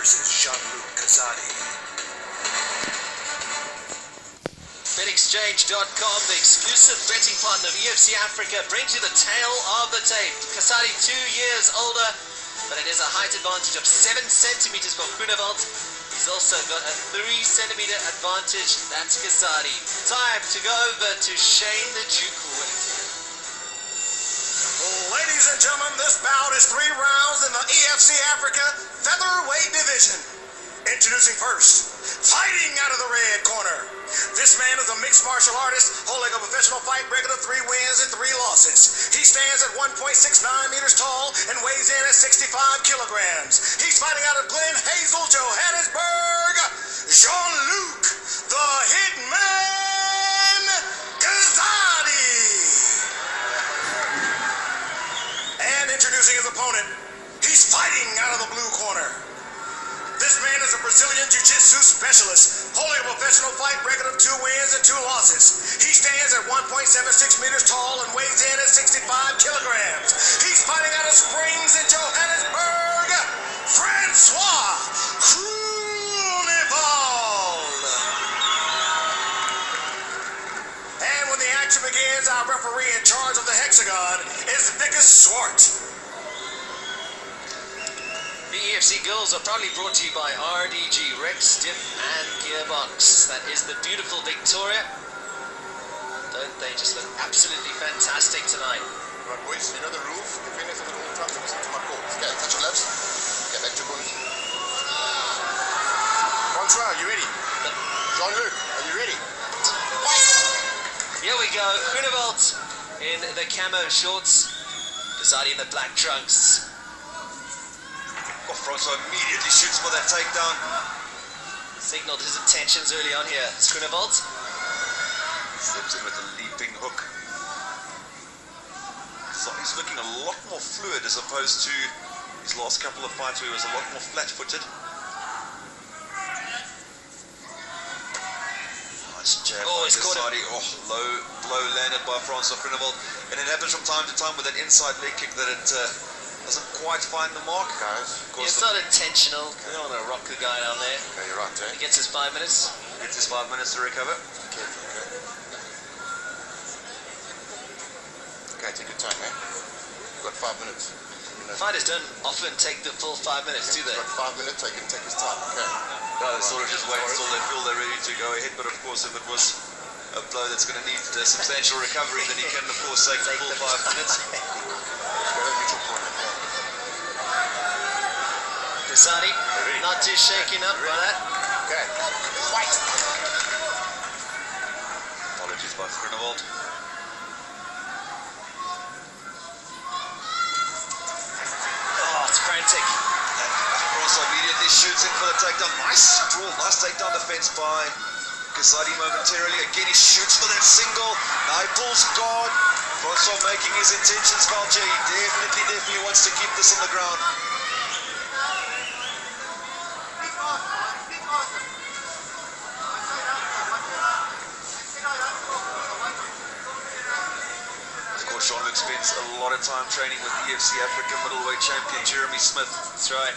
versus Luc Kazadi. BetExchange.com, the exclusive betting partner of UFC Africa, brings you the tale of the tape. Kazadi 2 years older, but it is a height advantage of 7 centimeters for Groenewald. He's also got a 3 centimeter advantage. That's Kazadi. Time to go over to Shane the Duke Wellington. Ladies and gentlemen, this bout is 3 rounds in the UFC Africa featherweight division. Introducing first, fighting out of the red corner. This man is a mixed martial artist holding a professional fight record of 3 wins and 3 losses. He stands at 1.69 meters tall and weighs in at 65 kilograms. He's fighting out of Glen Hazel, Johannesburg, Jean-Luc, the Hitman Kazadi. And introducing his opponent, he's fighting out of the blue corner. This man is a Brazilian Jiu-Jitsu specialist, holding a professional fight record of 2 wins and 2 losses. He stands at 1.76 meters tall and weighs in at 65 kilograms. He's fighting out of Springs in Johannesburg, Francois Groenewald. And when the action begins, our referee in charge of the hexagon is Vickers Swart. The EFC Girls are proudly brought to you by RDG, Rex, Dip and Gearbox. That is the beautiful Victoria. Don't they just look absolutely fantastic tonight? Right, boys, you know the rules. Defenders of the rule trust listen to my calls. Okay, touch your gloves. Okay, back to your bullet. Francois, are you ready? Jean-Luc, are you ready? Here we go. Groenewald in the camo shorts. Kazadi in the black trunks. Oh, Francois immediately shoots for that takedown. Signaled his intentions early on here. Groenewald. Steps in with a leaping hook. So he's looking a lot more fluid as opposed to his last couple of fights where he was a lot more flat-footed. Nice jab by Kazadi. Oh, low blow landed by Francois Groenewald. And it happens from time to time with that inside leg kick that it doesn't quite find the mark, guys. It's not intentional. You don't want to rock the guy down there. Okay, you're right, eh? He gets his 5 minutes. Gets his 5 minutes to recover. Okay, okay. Okay, take your time, eh? You've got 5 minutes. Fighters don't often take the full 5 minutes, do they? You've got 5 minutes, they can take his time, okay? No, they sort of just wait until they feel they're ready to go ahead. But of course, if it was a blow that's going to need a substantial recovery, then he can, of course, take the full 5 minutes. Kazadi, not too shaken up by that. Okay. Fight. Apologies by Groenewald. Oh, it's frantic. Francois immediately shoots in for the takedown. Nice sprawl, nice takedown defense by Kazadi momentarily. Again, he shoots for that single. Now he pulls guard. Francois making his intentions felt here. He definitely wants to keep this on the ground. Jean-Luc spends a lot of time training with EFC Africa middleweight champion Jeremy Smith. That's right.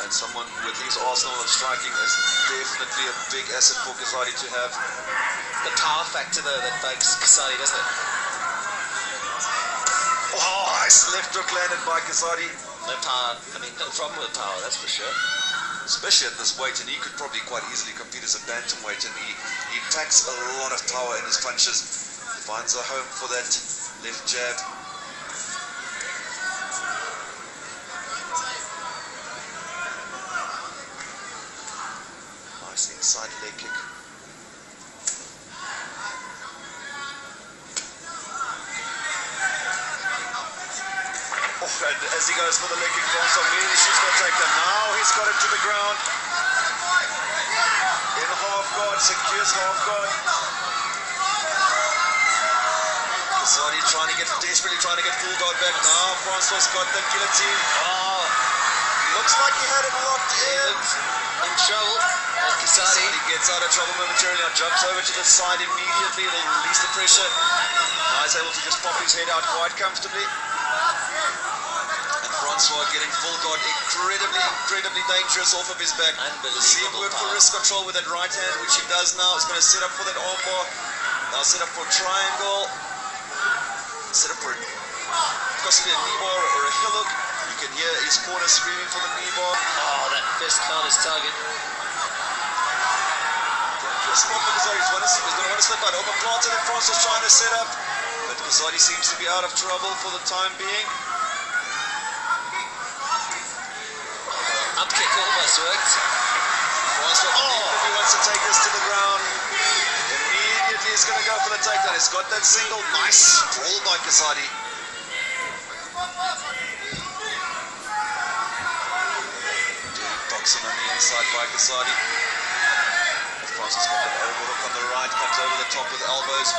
And someone with his arsenal of striking is definitely a big asset for Kazadi to have. The power factor, though, that bugs Kazadi, doesn't it? Oh, nice left hook landed by Kazadi. No power. I mean, no problem with power, that's for sure. Especially at this weight, and he could probably quite easily compete as a bantamweight, and he packs a lot of power in his punches. Finds a home for that left jab. Nice inside leg kick. Oh, and as he goes for the leg kick, Francois immediately shoots for a takedown. Now he's got it to the ground. In half guard, secures half guard. Kazadi desperately trying to get full guard back. Now Francois got the guillotine. Oh, looks like he had it locked in. In trouble. Kazadi gets out of trouble momentarily. Now jumps over to the side immediately. It'll release the pressure. Now he's able to just pop his head out quite comfortably. And Francois getting full guard, incredibly dangerous off of his back. See him work for wrist control with that right hand, which he does now. He's going to set up for that armbar. Now set up for a triangle. Set up for possibly a knee bar or a heel hook. You can hear his corner screaming for the knee bar. Oh, that fist found his target. Dangerous spot for Kazadi. He's going to want to slip out. Open planter that Francois is trying to set up. But Kazadi seems to be out of trouble for the time being. Up kick almost worked. Francois definitely wants to take this to the ground. Immediately he's going to go for the takedown. He's got that single. Nice sprawl by Kazadi. Boxing on the inside by Kazadi. Francois got that overhook on the right. Comes over the top with elbows.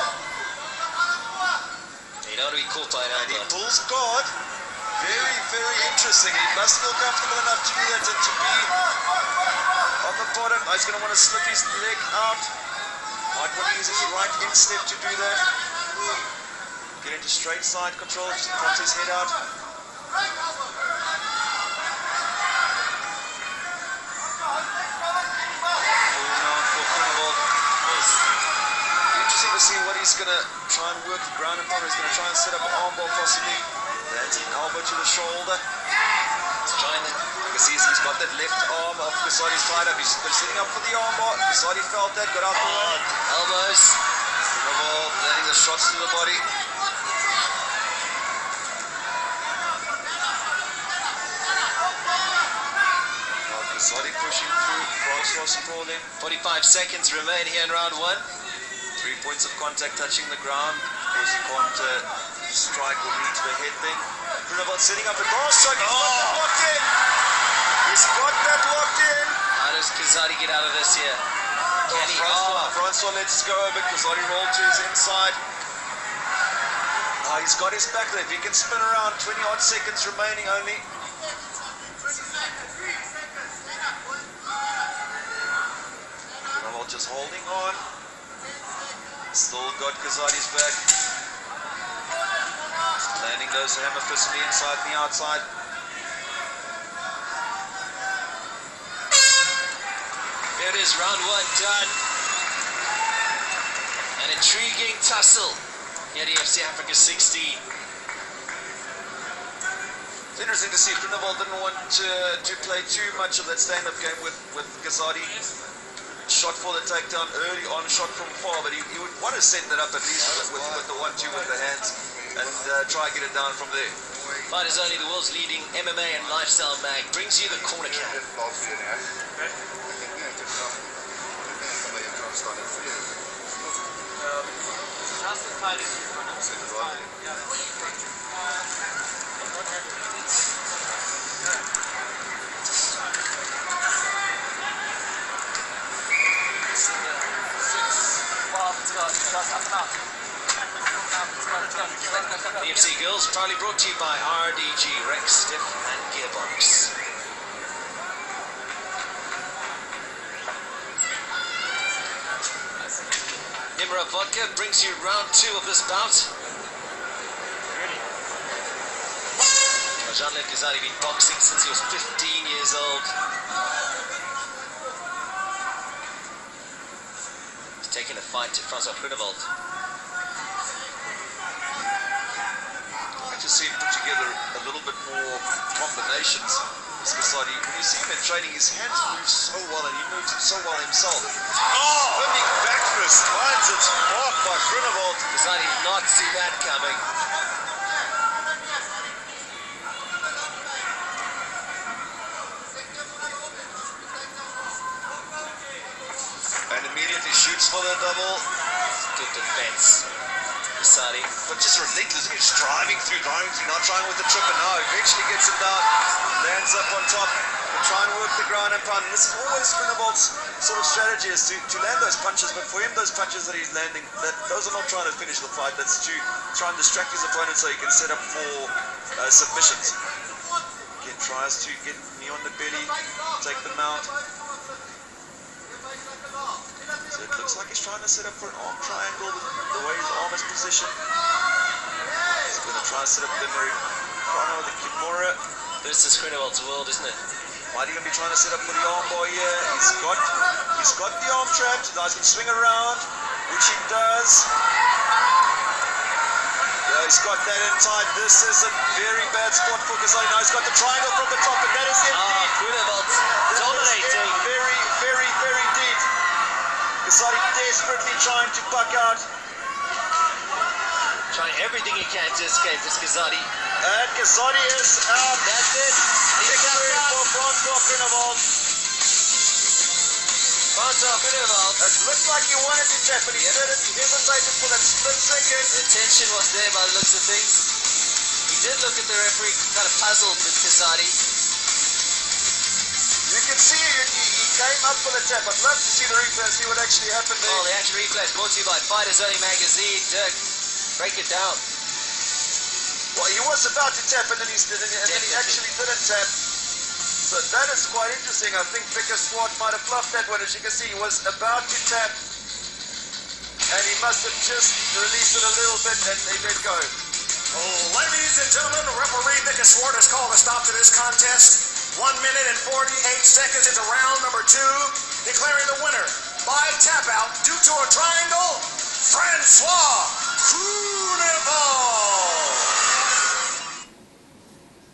You don't want to be caught by an elbow. And he pulls guard. Very interesting. He must feel comfortable enough to do that and to be on the bottom. He's going to want to slip his leg out. Might want to use his right instep to do that. Get into straight side control. Just pop his head out. Interesting to see what he's going to try and work the ground and pound. He's going to try and set up an armbar possibly. Lands an elbow to the shoulder. He's trying to... You can see he's got that left arm of Kazadi's tied up. He's been setting up for the armbar. Kazadi felt that, got out the way. Elbows. Groenewald landing the shots to the body. Now Kazadi pushing through. Francois sprawling. 45 seconds remain here in round 1. 3 points of contact touching the ground. Of course, you can't strike or reach the head thing. Groenewald setting up a cross strike. He's got that locked in. He's got that locked in. How does Kazadi get out of this here? Francois lets go over. Kazadi rolled to his inside. He's got his back there. If he can spin around, 20 odd seconds remaining only. Groenewald just holding on. Still got Kazadi's back. Landing those hammer fists on the inside and the outside. There it is, round 1 done. An intriguing tussle here at UFC Africa 16. It's interesting to see Groenewald didn't want to play too much of that stand-up game with Kazadi. Shot for the takedown early on, shot from far, but he would want to set that up at least with the 1-2 with the hands and try and get it down from there. Fight is only the world's leading MMA and lifestyle mag brings you the corner count. The UFC Girls proudly brought to you by RDG, Rex, Stiff and Gearbox. Nimra Vodka brings you round 2 of this bout. Luc Kazadi been boxing since he was 15 years old. He's taking the fight to Francois Groenewald. To see him put together a little bit more combinations. Kazadi, when you see him in training, his hands move so well and he moves so well himself. Big back fist finds its mark by Groenewald. Kazadi did not see that coming. And immediately shoots for the double. Good defense. Kazadi. But just relentless. He's driving through, not trying with the trip, and now eventually gets him down, lands up on top, and try and work the ground and pound. And this is always Groenewald's sort of strategy, is to land those punches, but for him, those punches that he's landing, those are not trying to finish the fight. That's to try and distract his opponent so he can set up for submissions. Again, tries to get knee on the belly, take the mount. So it looks like he's trying to set up for an arm triangle with the way his arm is positioned. He's going to try and set up the Americano, the Kimura. This is Groenewald's world, isn't it? Might even be trying to set up for the armbar here. He's got the arm trapped. Now he can swing around, which he does. Yeah, he's got that in tight. This is a very bad spot for Kazadi. Now he's got the triangle from the top, and that is indeed Groenewald dominating. Very, very, very deep. Kazadi desperately trying to buck out. Trying everything he can to escape this Kazadi. And Kazadi is out. That's it. He's Victory got for Francois Groenewald. Francois Groenewald. It looked like he wanted to tap, but he didn't. He hesitated for that split second. The tension was there by the looks of things. He did look at the referee, kind of puzzled with Kazadi. You can see he came up for the tap. I'd love to see the replay and see what actually happened there. Oh, the action replay is brought to you by Fighters Only Magazine. Dirk, break it down. Well, he was about to tap, and then he actually didn't tap. So that is quite interesting. I think Vicker Swart might have bluffed that one. As you can see, he was about to tap, and he must have just released it a little bit, and they let go. Oh, ladies and gentlemen, referee Vicker Swart has called a stop to this contest. 1 minute and 48 seconds into round number 2, declaring the winner by tap out due to a triangle, Francois Groenewald.